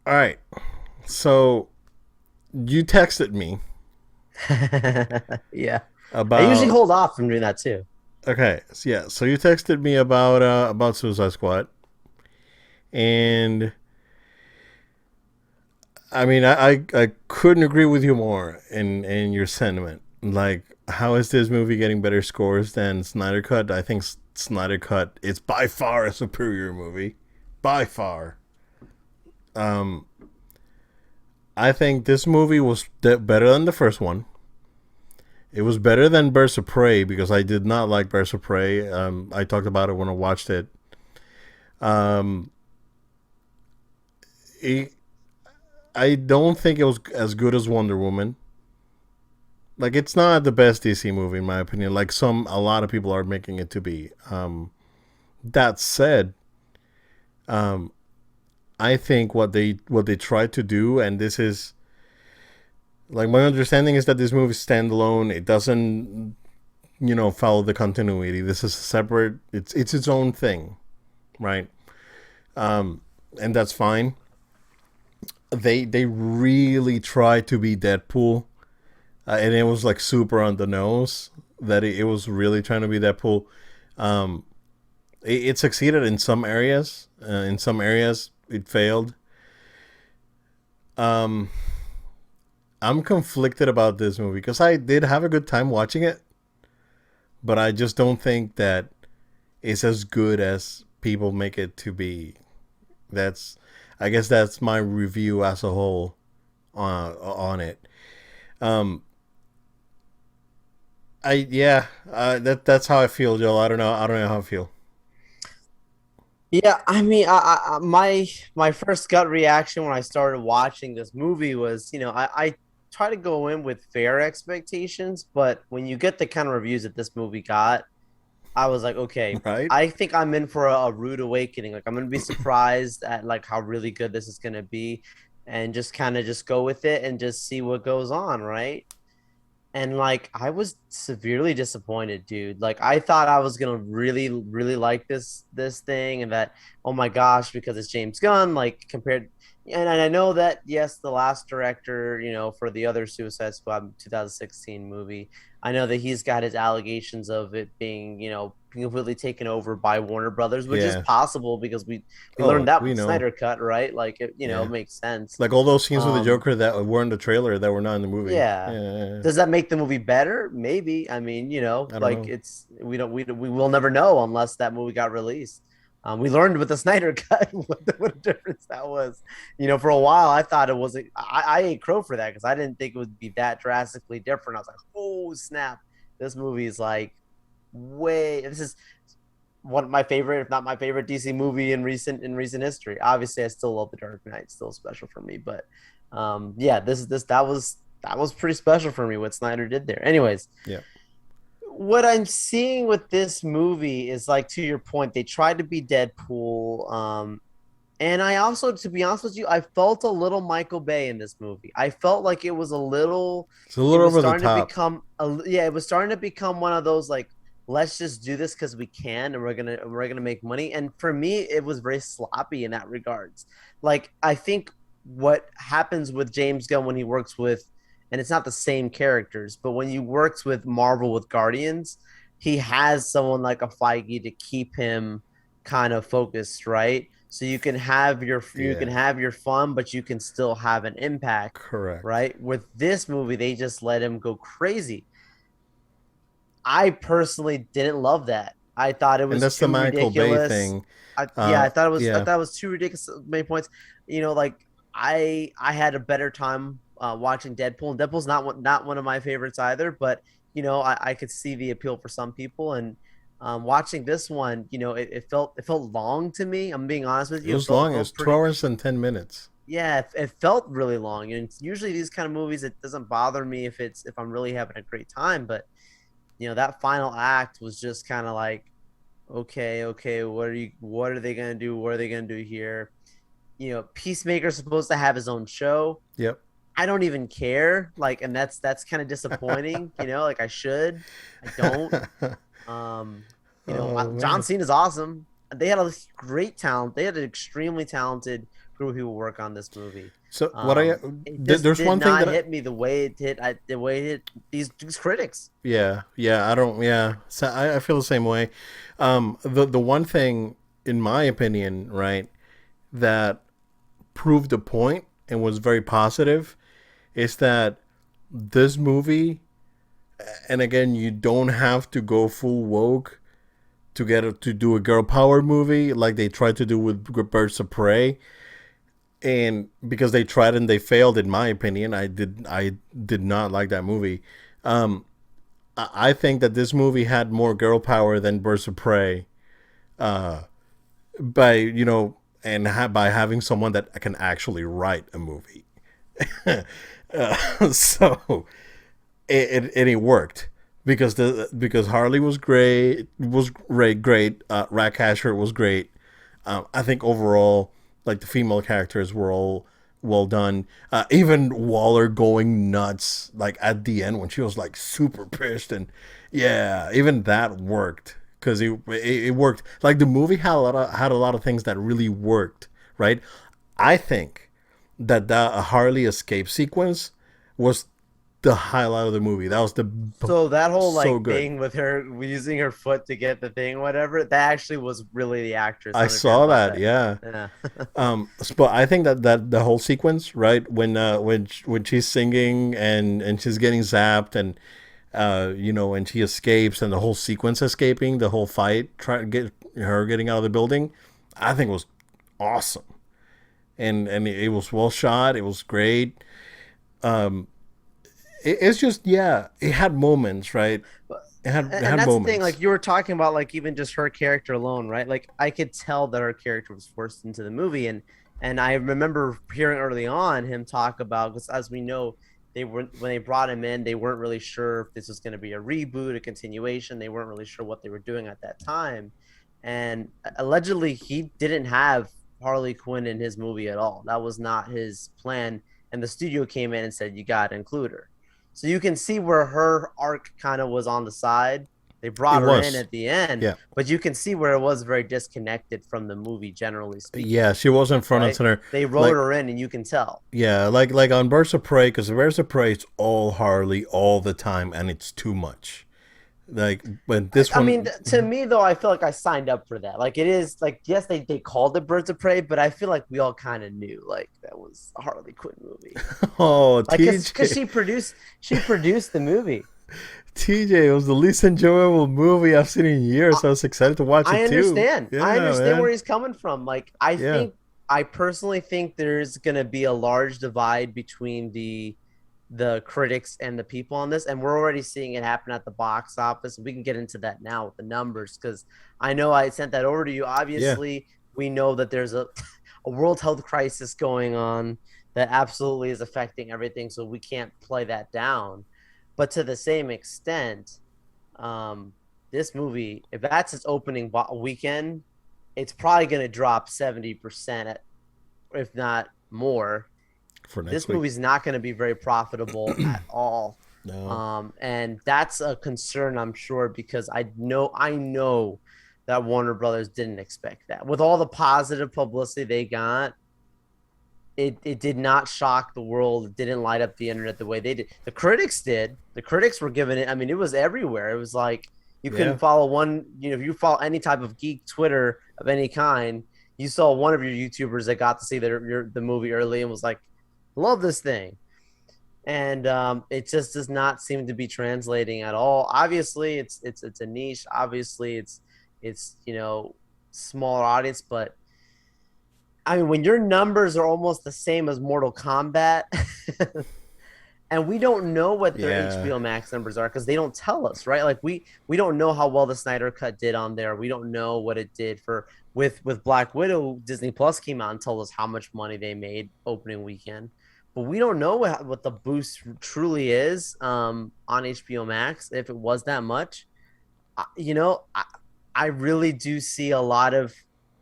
All right. So you texted me Yeah. I usually about hold off from doing that too. okay, yeah. So you texted me about Suicide Squad, and I mean, I couldn't agree with you more in your sentiment. Like, how is this movie getting better scores than Snyder Cut? I think Snyder Cut is by far a superior movie, by far. Um, I think this movie was better than the first one. It was better than Birds of Prey because I did not like Birds of Prey. I talked about it when I watched it. Um, it, I don't think it was as good as Wonder Woman. Like, it's not the best DC movie in my opinion. Like a lot of people are making it to be. That said, um, I think what they tried to do, and this is like my understanding is that this movie is standalone. It doesn't follow the continuity. This is separate. It's its own thing, right? Um, and that's fine. They really tried to be Deadpool, and it was like super on the nose that it was really trying to be Deadpool. Um, it succeeded in some areas. In some areas, it failed. Um, I'm conflicted about this movie because I did have a good time watching it, but I just don't think that it's as good as people make it to be. That's, I guess, that's my review as a whole on it. Um, that's how I feel, Joel. I don't know how I feel. Yeah, I mean, my first gut reaction when I started watching this movie was, I try to go in with fair expectations, but when you get the kind of reviews that this movie got, I was like, okay, Right? I think I'm in for a rude awakening. Like I'm gonna be surprised at like how really good this is gonna be, and just kind of just go with it and just see what goes on, right? And like I was severely disappointed, dude. Like I thought I was gonna really, really like this thing, and that oh my gosh, because it's James Gunn, like compared. And I know that yes, the last director, for the other Suicide Squad 2016 movie, I know that he's got his allegations of it being, completely taken over by Warner Brothers, which is Yeah. possible because we learned Oh, that we with know. Snyder Cut, right? Like it Yeah. makes sense. Like all those scenes with the Um, Joker that were in the trailer that were not in the movie. yeah. Yeah. Does that make the movie better? Maybe. I mean, I don't like know. we will never know unless that movie got released. We learned with the Snyder Cut what a difference that was. For a while I thought it was. I ate crow for that because I didn't think it would be that drastically different. I was like, oh snap, this movie is like way. This is one of my favorite, if not my favorite, DC movie in recent history. Obviously, I still love The Dark Knight; still special for me. But yeah, this that was pretty special for me what Snyder did there. Anyways, Yeah. what I'm seeing with this movie is like to your point, they tried to be Deadpool. And I also, to be honest with you, I felt a little Michael Bay in this movie. I felt like it was a little, It's a it little was over the starting to top. become, yeah, it was starting to become one of those like, let's just do this because we can, and we're gonna make money. And for me, it was very sloppy in that regards. Like I think what happens with James Gunn when he works with, and it's not the same characters, but when he works with Marvel with Guardians, he has someone like a Feige to keep him kind of focused, right? So you can Yeah. have your fun, but you can still have an impact, Correct. right? With this movie, they just let him go crazy. I personally didn't love that. I thought it And was that's the too Michael Bay ridiculous. thing. Yeah, I Yeah. thought it was too ridiculous at many points. Like I had a better time watching Deadpool, and Deadpool's not one of my favorites either. But I could see the appeal for some people, and watching this one, it felt long to me. I'm being honest with It you. It was felt it long. It was felt two pretty. hours and 10 minutes. Yeah, it felt really long. And usually these kind of movies, it doesn't bother me if I'm really having a great time, but that final act was just kind of like, okay, what are they gonna do? What are they gonna do here? Peacemaker's supposed to have his own show. Yep. I don't even care. Like, and that's kind of disappointing, like I should. I don't. Um, Oh John man. Cena is awesome. They had a great talent. They had an extremely talented group of people work on this movie. So what It just there's did one thing not that hit me the way it hit. The way it hit these critics. yeah, I don't, yeah. So I feel the same way. The one thing, in my opinion, right, that proved the point and was very positive is that this movie, and again, you don't have to go full woke to do a girl power movie like they tried to do with Birds of Prey, and because they tried and they failed, in my opinion, I did not like that movie. Um, I think that this movie had more girl power than Birds of Prey, by and by having someone that can actually write a movie. So it worked because Harley was great, great. Ratcatcher was great. I think overall, like the female characters were all well done. Even Waller going nuts, like at the end when she was like super pissed, and yeah, even that worked because it worked. Like the movie had a lot of things that really worked, right? I think that the Harley escape sequence was the highlight of the movie. That was So that whole so like good. thing with her using her foot to get the thing, whatever, that actually was really the actress. I I don't know if you heard saw about that. that. Yeah. Yeah. But I think that the whole sequence, right, when she's singing and she's getting zapped, and and she escapes, and the whole sequence escaping, the whole fight, trying to get her getting out of the building, I think was awesome. And it was well shot. It was great. It's just, yeah, it had moments, right? But It and had that's the thing, moments. like you were talking about, like even just her character alone, right? Like I could tell that her character was forced into the movie, and I remember hearing early on him talk about, because as we know, they were when they brought him in, they weren't really sure if this was going to be a reboot, a continuation. They weren't really sure what they were doing at that time, and allegedly he didn't have Harley Quinn in his movie at all. That was not his plan, and the studio came in and said you got to include her. So you can see where her arc kind of was on the side. They It brought her in was, at the end, yeah, but you can see where it was very disconnected from the movie, generally speaking, yeah. She wasn't front and right? center, They wrote like, her in, and you can tell. yeah, like on Birds of Prey, because Birds of Prey, it's all Harley all the time, and it's too much. Like, but this I mean, one, to me though, I feel like I signed up for that. Like it is like yes, they called it Birds of Prey, but I feel like we all kind of knew like that was a Harley Quinn movie. oh, Like because TJ, she produced the movie. TJ, it was the least enjoyable movie I've seen in years. I was excited to watch I it too. understand. I Yeah, understand where man. he's coming from. Like, Yeah, I personally think there's gonna be a large divide between the critics and the people on this, and we're already seeing it happen at the box office. We can get into that now with the numbers because I know I sent that over to you. yeah, Obviously, we know that there's a a world health crisis going on that absolutely is affecting everything, so we can't play that down. But to the same extent, um, this movie, if that's its opening weekend, it's probably going to drop 70%, if not more. for next This week. movie's not going to be very profitable at all. No. And that's a concern, I'm sure, because I know that Warner Brothers didn't expect that. With all the positive publicity they got, it did not shock the world. It didn't light up the internet the way they did. The critics did. The critics were giving it. I mean, it was everywhere. It was like you couldn't Yeah. follow one. If you follow any type of geek Twitter of any kind, you saw one of your YouTubers that got to see the movie early and was like, "Love this thing," and it just does not seem to be translating at all. Obviously, it's a niche. Obviously, it's smaller audience, but I mean, when your numbers are almost the same as Mortal Kombat, and we don't know what their Yeah. HBO Max numbers are because they don't tell us, right? Like we don't know how well the Snyder Cut did on there. We don't know what it did for with Black Widow. Disney Plus came out and told us how much money they made opening weekend, but we don't know what the boost truly is on HBO Max if it was that much. I really do see a lot of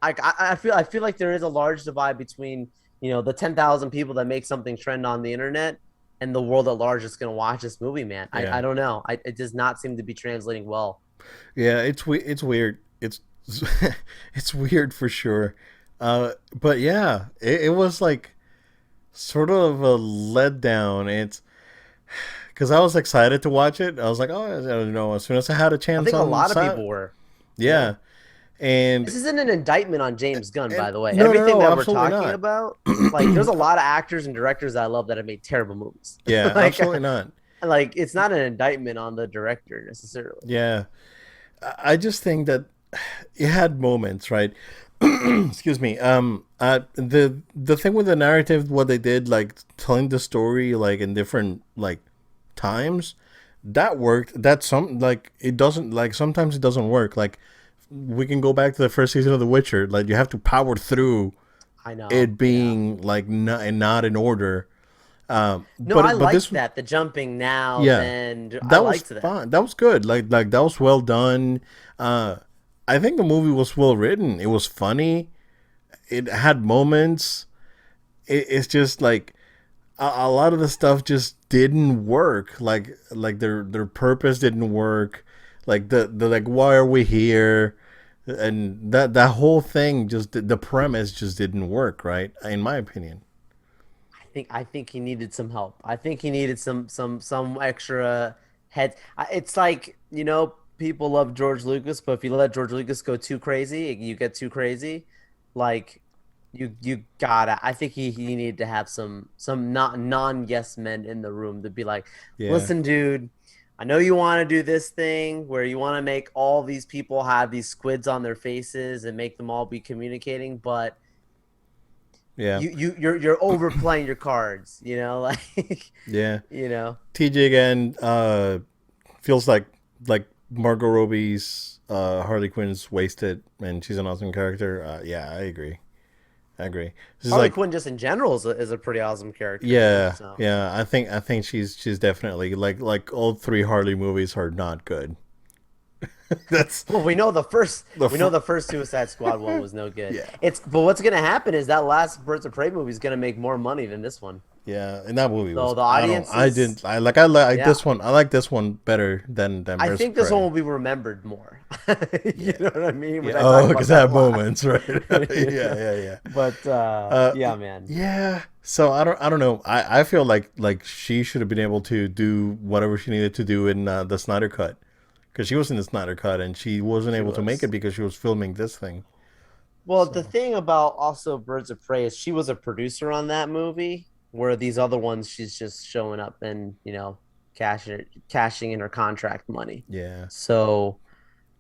I feel like there is a large divide between the 10,000 people that make something trend on the internet and the world at large that's going to watch this movie, man. I Yeah. don't know. It does not seem to be translating well. Yeah, it's weird. It's it's weird for sure. But yeah, it was like sort of a letdown. It's because I was excited to watch it. I was like, oh, as soon as I had a I chance think a on lot of side, people were. Yeah. yeah, and This isn't an indictment on James Gunn, by the way. no, no, Everything no, that we're absolutely talking not. about, like, there's a lot of actors and directors that I love that have made terrible movies. Yeah, like, absolutely not. like it's not an indictment on the director necessarily. Yeah, I just think that it had moments, right? Excuse me. The thing with the narrative, what they did, like telling the story like in different like times, that worked. That's some like it doesn't like sometimes it doesn't work. Like we can go back to the first season of The Witcher. Like you have to power through I know. it Yeah. being like not in order. No, I But liked this that. The jumping now, yeah, then I that was liked that. fun. That was good. Like that was well done. I think the movie was well written. It was funny. It had moments. It's just like a lot of the stuff just didn't work. Like their purpose didn't work. Like the like why are we here? And that whole thing just the premise just didn't work, right? In my opinion. I think he needed some help. I think he needed some extra head. It's like, people love George Lucas, but if you let George Lucas go too crazy, you get too crazy. Like you gotta. I think he needed to have some not non yes men in the room to be like, Yeah. listen, dude. I know you want to do this thing where you want to make all these people have these squids on their faces and make them all be communicating, but Yeah. you're overplaying your cards, like Yeah. you know. TJ again feels like Margot Robbie's Harley Quinn's wasted, and she's an awesome character. Yeah, I agree. I agree. This is Harley like Quinn just in general is a pretty awesome character, yeah, So yeah. I think she's definitely like all three Harley movies are not good. That's well, the we know the first Suicide Squad one was no good. yeah. But what's gonna happen is that last Birds of Prey movie is gonna make more money than this one. Yeah, and that movie So was the I don't audience I is, didn't I like yeah. this one. I like this one better than I Birds of think this one Prey. will be remembered more. You Yeah. know what I mean? Yeah. Which I talk Oh, about because I that a have lot. moments, right? You Yeah, know? yeah, yeah. But Uh, yeah, man. yeah. So I don't know. I feel like she should have been able to do whatever she needed to do in the Snyder cut, because she was in the Snyder cut and she wasn't She able to make it was. because she was filming this thing. Well, the So thing about also Birds of Prey is she was a producer on that movie, where these other ones she's just showing up and cashing in her contract money. yeah, So,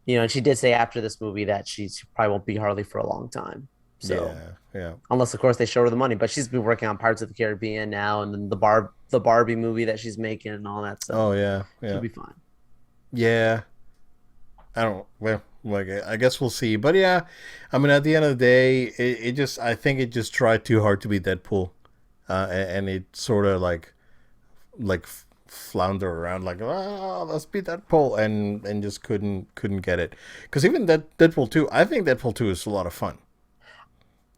and she did say after this movie that she probably won't be Harley for a long time. So, yeah, yeah. unless of course they show her the money, but she's been working on Pirates of the Caribbean now, and then the Barbie movie that she's making and all that. So Oh yeah, she'll yeah, be fine. yeah. I don't. Well, like I guess we'll see. But yeah, I mean, at the end of the day, it just I think it just tried too hard to be Deadpool, and it sort of like flounder around like let's be Deadpool and just couldn't get it because even that Deadpool 2 I think Deadpool 2 is a lot of fun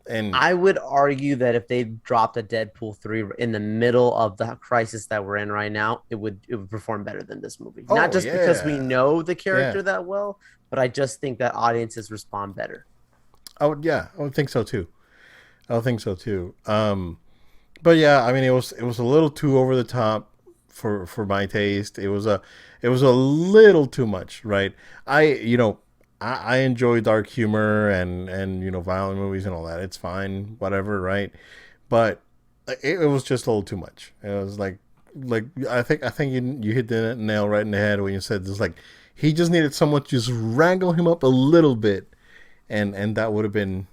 and I would argue that if they dropped a Deadpool 3 in the middle of the crisis that we're in right now, it would perform better than this movie. Not oh just because we yeah know the yeah character that well, but I just think that audiences respond better. I would think so too. I would think so too. But yeah, I mean it was a little too over the top for my taste. It was a little too much, right? I enjoy dark humor and violent movies and all that. It's fine, whatever, right? But it was just a little too much. It was like I think you hit the nail right in the head when you said this like he just needed someone to just wrangle him up a little bit and that would have been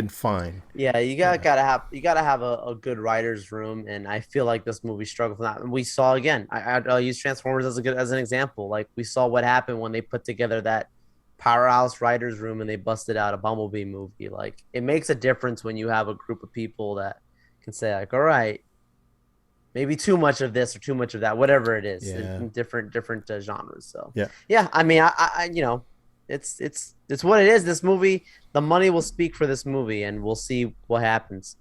fine. Yeah, Yeah. you gotta have a good writer's room, and I feel like this movie struggled with that. And we saw again. I'll use Transformers as an example. Like we saw what happened when they put together that powerhouse writer's room and they busted out a Bumblebee movie. Like it makes a difference when you have a group of people that can say like, all right, maybe too much of this or too much of that, whatever it is, Yeah. in different genres. So Yeah. yeah, I mean, it's what it is. This movie, the money will speak for this movie, and we'll see what happens.